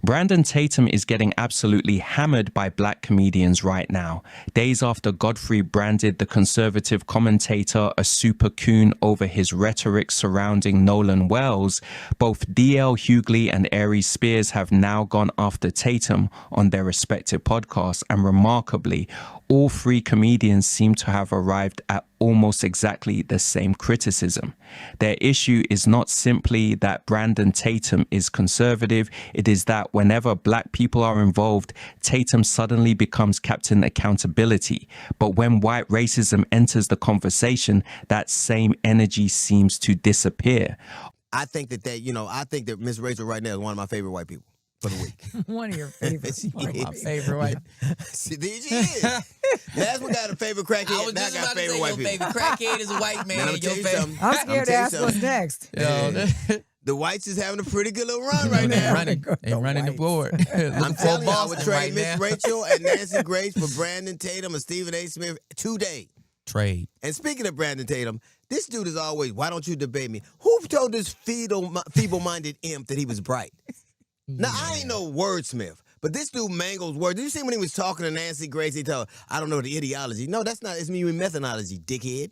Brandon Tatum is getting absolutely hammered by black comedians right now. Days after Godfrey branded the conservative commentator a super coon over his rhetoric surrounding Nolan Wells, both DL Hughley and Aries Spears have now gone after Tatum on their respective podcasts, and remarkably, all three comedians seem to have arrived at almost exactly the same criticism. Their issue is not simply that Brandon Tatum is conservative, it is that whenever black people are involved, Tatum suddenly becomes Captain Accountability. But when white racism enters the conversation, that same energy seems to disappear. I think that Miss Rachel right now is one of my favorite white people for the week. One of your favorites. One of my favorite white. See, there she is. Last one got a favorite crackhead. I was now just got about to favorite say white your people. favorite crackhead is a white man. Man, and your favorite. I'm scared to ask what's next. The whites is having a pretty good little run right now. They running the board. I'm telling you, I would trade right Miss now. Rachel and Nancy Grace for Brandon Tatum and Stephen A. Smith today. Trade. And speaking of Brandon Tatum, this dude is always, why don't you debate me? Who told this feeble-minded imp that he was bright? Now, I ain't no wordsmith, but this dude mangles words. Did you see when he was talking to Nancy Grace, he told her, I don't know the ideology. No, that's not, it's me with methodology, dickhead.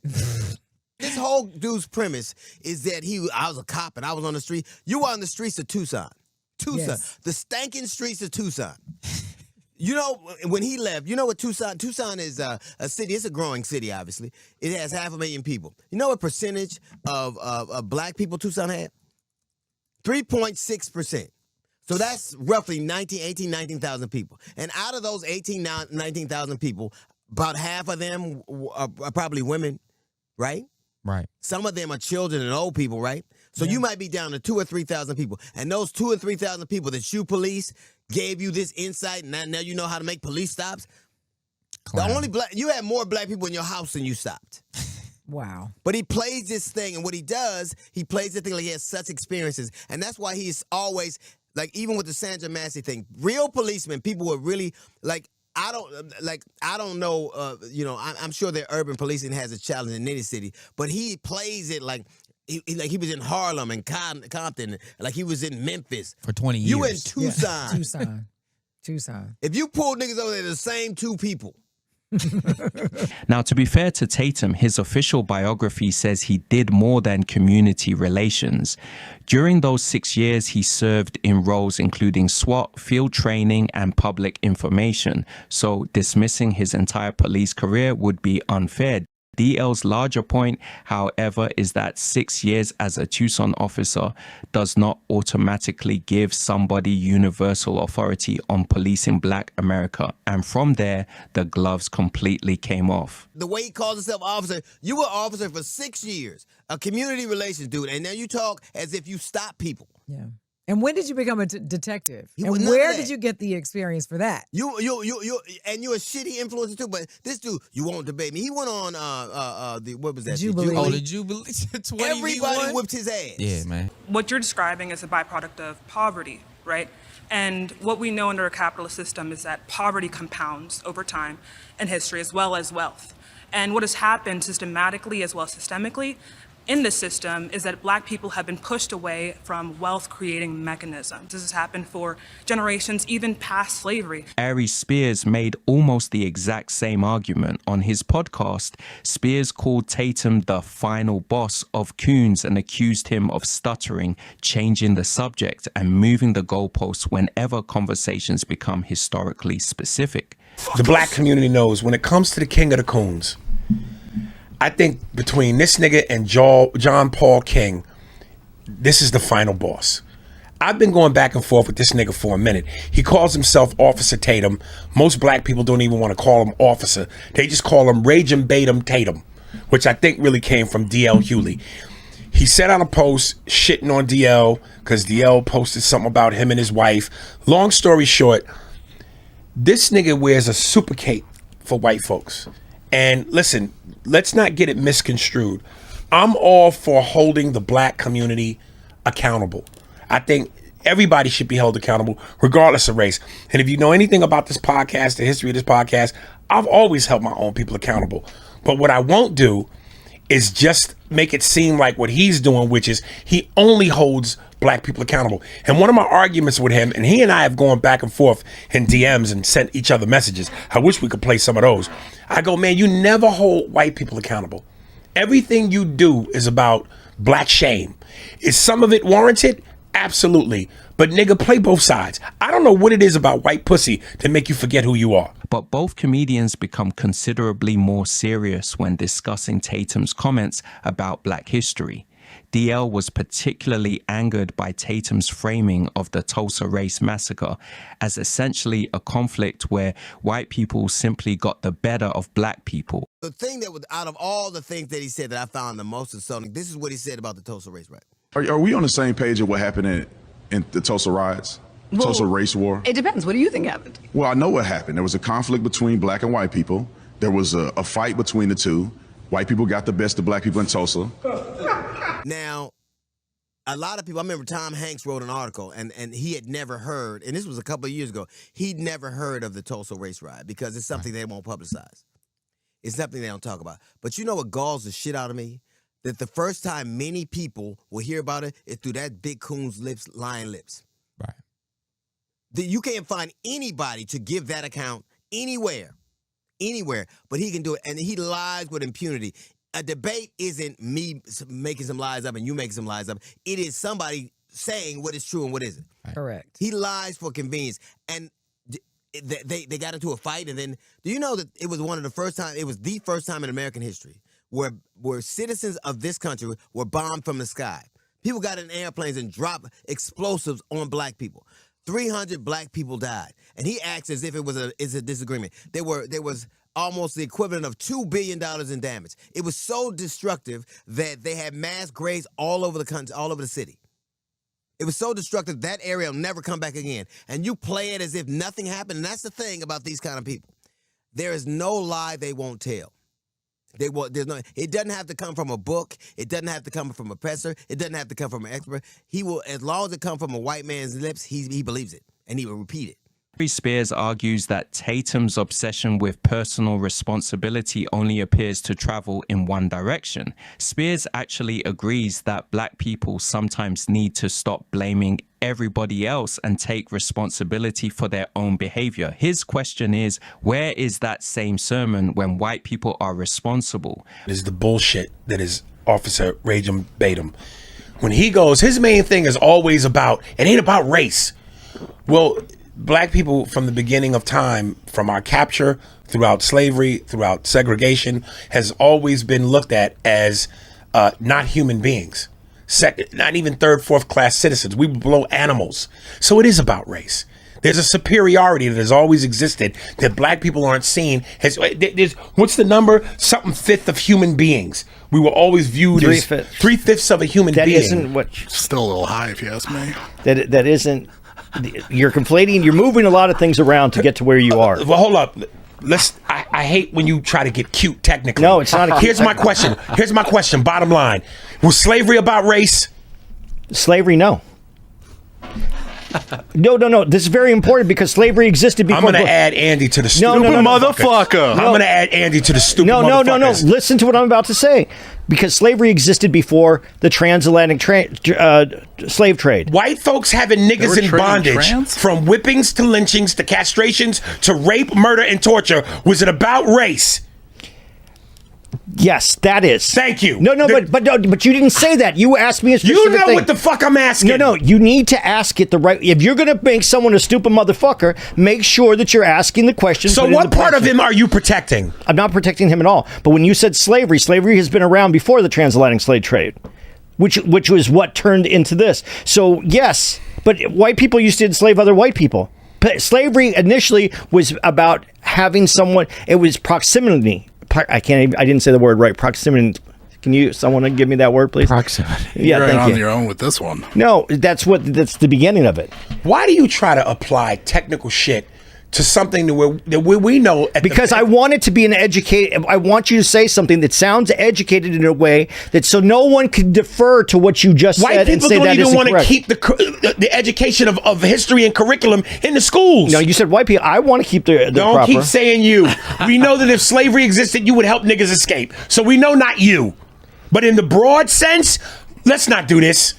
This whole dude's premise is that I was a cop and I was on the street. You were on the streets of Tucson. Yes. The stanking streets of Tucson. You know, when he left, you know what Tucson is a city. It's a growing city, obviously. It has 500,000 people. You know what percentage of black people Tucson had? 3.6%. So that's roughly 19,000 people. And out of those 19,000 people, about half of them are probably women, right? Right. Some of them are children and old people, right? So you might be down to 2,000 or 3,000 people. And those 2,000 or 3,000 people that you police gave you this insight, and now you know how to make police stops. Clown. The only you had more black people in your house than you stopped. Wow. But he plays this thing, and what he does, he plays the thing like he has such experiences. And that's why he's always, like, even with the Sandra Massey thing, real policemen, people were really, like, I don't know, I'm sure that urban policing has a challenge in any city, but he plays it like he was in Harlem and Compton, like he was in Memphis. For 20 years. You in Tucson. Yeah. Tucson. If you pull niggas over there, the same two people. Now, to be fair to Tatum, his official biography says he did more than community relations. During those 6 years, he served in roles including SWAT, field training, and public information. So dismissing his entire police career would be unfair. DL's larger point, however, is that 6 years as a Tucson officer does not automatically give somebody universal authority on policing Black America. And from there, the gloves completely came off. The way he calls himself officer, you were officer for 6 years, a community relations dude, and now you talk as if you stop people. Yeah. And when did you become a detective? He And was none where of that. did you get the experience for that? You and you're a shitty influencer too, but this dude, you won't debate me. He went on what was that? Jubilee. The Oh, the Jubilee. 20 Everybody whipped his ass. Yeah, man. What you're describing is a byproduct of poverty, right? And what we know under a capitalist system is that poverty compounds over time in history as well as wealth. And what has happened systematically as well as systemically in this system is that Black people have been pushed away from wealth-creating mechanisms. This has happened for generations, even past slavery. Aries Spears made almost the exact same argument. On his podcast, Spears called Tatum the final boss of coons and accused him of stuttering, changing the subject, and moving the goalposts whenever conversations become historically specific. The black community knows when it comes to the king of the coons, I think between this nigga and John Paul King, this is the final boss. I've been going back and forth with this nigga for a minute. He calls himself Officer Tatum. Most black people don't even want to call him officer. They just call him Raging Batum Tatum, which I think really came from DL Hughley. He set out a post shitting on DL because DL posted something about him and his wife. Long story short, this nigga wears a super cape for white folks. And listen, let's not get it misconstrued. I'm all for holding the black community accountable. I think everybody should be held accountable, regardless of race. And if you know anything about this podcast, the history of this podcast, I've always held my own people accountable. But what I won't do is just make it seem like what he's doing, which is he only holds black people accountable. And one of my arguments with him, and he and I have gone back and forth in DMs and sent each other messages. I wish we could play some of those. I go, man, you never hold white people accountable. Everything you do is about black shame. Is some of it warranted? Absolutely. But nigga, play both sides. I don't know what it is about white pussy to make you forget who you are. But both comedians become considerably more serious when discussing Tatum's comments about black history. DL was particularly angered by Tatum's framing of the Tulsa Race Massacre as essentially a conflict where white people simply got the better of black people. The thing that was, out of all the things that he said that I found the most insulting, this is what he said about the Tulsa Race Riot. Are we on the same page of what happened in the Tulsa riots? Tulsa race war? It depends. What do you think happened? Well, I know what happened. There was a conflict between black and white people. There was a fight between the two. White people got the best of black people in Tulsa. Now, a lot of people, I remember Tom Hanks wrote an article, and he had never heard, and this was a couple of years ago, he'd never heard of the Tulsa Race Riot because it's something they won't publicize. It's something they don't talk about. But you know what galls the shit out of me? That the first time many people will hear about it is through that big coon's lips, lying lips. Right. You can't find anybody to give that account anywhere, but he can do it, and he lies with impunity. A debate isn't me making some lies up and you making some lies up. It is somebody saying what is true and what isn't. Correct. He lies for convenience, and they got into a fight, and then do you know that it was the first time in American history where citizens of this country were bombed from the sky. People got in airplanes and dropped explosives on black people. 300 black people died, and he acts as if it's a disagreement. There was almost the equivalent of $2 billion in damage. It was so destructive that they had mass graves all over the country, all over the city. It was so destructive that area will never come back again. And you play it as if nothing happened, and that's the thing about these kind of people. There is no lie they won't tell. It doesn't have to come from a book. It doesn't have to come from a professor. It doesn't have to come from an expert. He will, as long as it comes from a white man's lips, he believes it, and he will repeat it. Spears argues that Tatum's obsession with personal responsibility only appears to travel in one direction. Spears actually agrees that black people sometimes need to stop blaming everybody else and take responsibility for their own behavior. His question is, where is that same sermon when white people are responsible? This is the bullshit that is Officer Rajam Batum. When he goes, his main thing is always about, it ain't about race. Well, black people from the beginning of time, from our capture, throughout slavery, throughout segregation, has always been looked at as not human beings. Not even third, fourth class citizens. We were below animals. So it is about race. There's a superiority that has always existed that black people aren't seen. What's the number? Something fifth of human beings. We were always viewed as 3/5 of a human being. That isn't what. Still a little high, if you ask me. That isn't. You're conflating. You're moving a lot of things around to get to where you are. Well, hold up. I hate when you try to get cute technically. No, it's not. Here's my question. Bottom line: was slavery about race? Slavery, no. No. This is very important because slavery existed before. I'm going to add Andy to the stupid motherfucker. I'm going to add Andy to the stupid motherfuckers. No. Listen to what I'm about to say. Because slavery existed before the transatlantic slave trade. White folks having niggas in bondage, from whippings to lynchings to castrations to rape, murder, and torture. Was it about race? Yes, that is. Thank you. But you didn't say that. You asked me a specific thing. You know what the fuck I'm asking. No, you need to ask it the right. If you're going to make someone a stupid motherfucker, make sure that you're asking the question. So what part of him are you protecting? I'm not protecting him at all. But when you said slavery has been around before the transatlantic slave trade, which was what turned into this. So yes, but white people used to enslave other white people. Slavery initially was about having someone. It was proximity. I didn't say the word right. Proximity. Can someone give me that word, please? Proximity. Yeah, You're thank on you. your own with this one. No, that's the beginning of it. Why do you try to apply technical shit to something that we know? Because I want it to be an educated. I want you to say something that sounds educated in a way that so no one can defer to what you just said and say that isn't correct. White people don't even want to keep the education of history and curriculum in the schools. No, you said white people. I want to keep the Don't proper. Keep saying you. We know that if slavery existed, you would help niggas escape. So we know not you. But in the broad sense, let's not do this.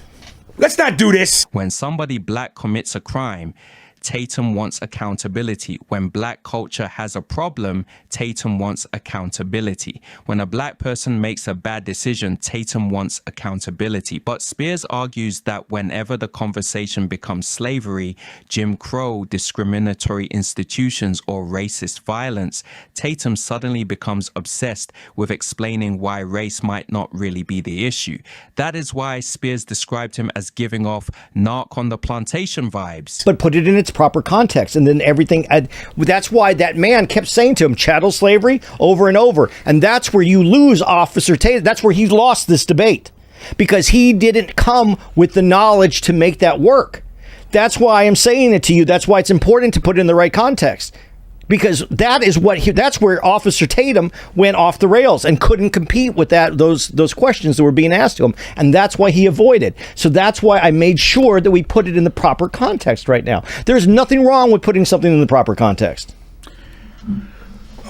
Let's not do this. When somebody black commits a crime, Tatum wants accountability. When black culture has a problem, Tatum wants accountability. When a black person makes a bad decision, Tatum wants accountability. But Spears argues that whenever the conversation becomes slavery, Jim Crow, discriminatory institutions, or racist violence, Tatum suddenly becomes obsessed with explaining why race might not really be the issue. That is why Spears described him as giving off Narc on the Plantation vibes. But put it in its proper context, and then everything. That's why that man kept saying to him, chattel slavery, over and over. And that's where you lose Officer Tatum. That's where he lost this debate, because he didn't come with the knowledge to make that work. That's why I'm saying it to you. That's why it's important to put it in the right context. Because that's where Officer Tatum went off the rails and couldn't compete with those questions that were being asked to him. And that's why he avoided. So that's why I made sure that we put it in the proper context right now. There's nothing wrong with putting something in the proper context.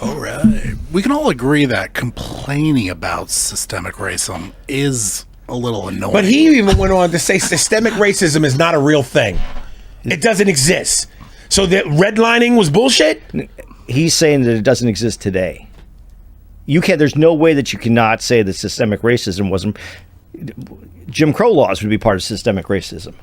All right. We can all agree that complaining about systemic racism is a little annoying. But he even went on to say systemic racism is not a real thing. It doesn't exist. So the redlining was bullshit? He's saying that it doesn't exist today. There's no way that you cannot say that systemic racism wasn't. Jim Crow laws would be part of systemic racism.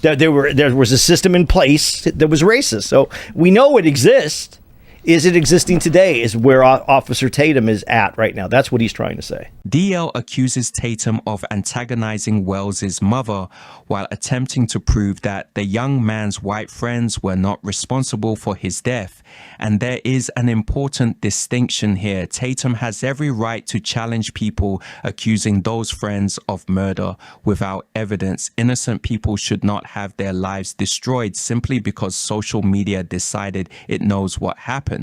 There was a system in place that was racist. So we know it exists. Is it existing today is where Officer Tatum is at right now. That's what he's trying to say. DL accuses Tatum of antagonizing Wells's mother while attempting to prove that the young man's white friends were not responsible for his death. And there is an important distinction here. Tatum has every right to challenge people accusing those friends of murder without evidence. Innocent people should not have their lives destroyed simply because social media decided it knows what happened.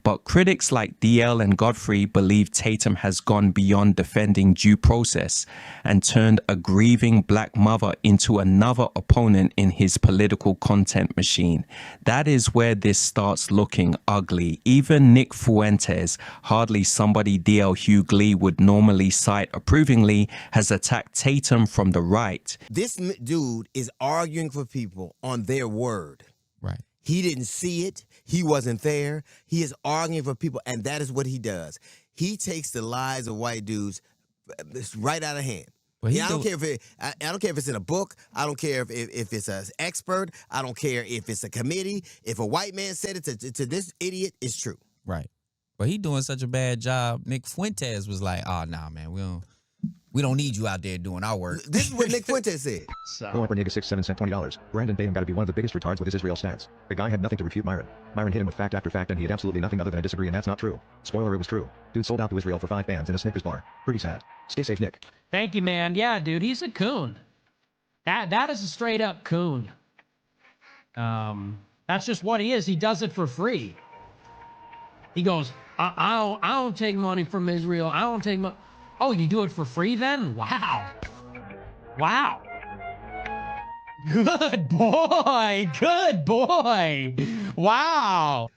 But critics like DL and Godfrey believe Tatum has gone beyond defending due process and turned a grieving black mother into another opponent in his political content machine. That is where this starts looking ugly. Even Nick Fuentes, hardly somebody DL Hughley would normally cite approvingly, has attacked Tatum from the right. This dude is arguing for people on their word. Right. He didn't see it. He wasn't there. He is arguing for people, and that is what he does. He takes the lies of white dudes right out of hand. Well, I don't care if it's in a book. I don't care if it's an expert. I don't care if it's a committee. If a white man said it to this idiot, it's true. Right. But he doing such a bad job. Nick Fuentes was like, "Oh, nah, man, we don't need you out there doing our work." This is what Nick Fuentes said. Go up nigga 6'7" sent $20. Brandon Tatum got to be one of the biggest retards with his Israel stats. The guy had nothing to refute Myron. Myron hit him with fact after fact, and he had absolutely nothing other than a disagree, and that's not true. Spoiler, it was true. Dude sold out to Israel for 5 fans in a Snickers bar. Pretty sad. Stay safe, Nick. Thank you, man. Yeah, dude, he's a coon. That is a straight up coon. That's just what he is. He does it for free. He goes, I don't take money from Israel. I don't take money. Oh, you do it for free then? Wow. Wow. Good boy. Good boy. Wow.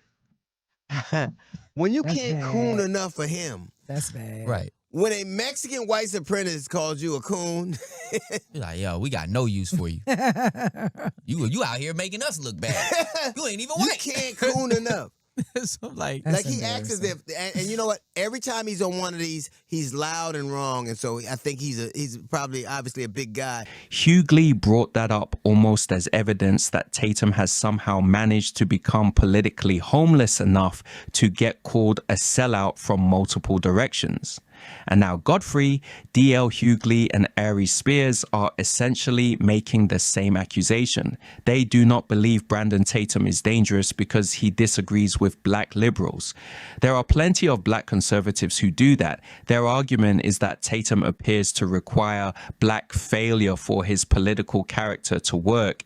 When you That's can't bad. coon enough for him. That's bad. Right. When a Mexican white supremacist calls you a coon, He's like, yo, we got no use for you. You out here making us look bad. You ain't even you white. can't coon enough. So I'm like, That's Like he acts as if, and you know what? Every time he's on one of these, he's loud and wrong, and so I think he's probably obviously a big guy. Hughley brought that up almost as evidence that Tatum has somehow managed to become politically homeless enough to get called a sellout from multiple directions. And now Godfrey, DL Hughley, and Aries Spears are essentially making the same accusation. They do not believe Brandon Tatum is dangerous because he disagrees with black liberals. There are plenty of black conservatives who do that. Their argument is that Tatum appears to require black failure for his political character to work,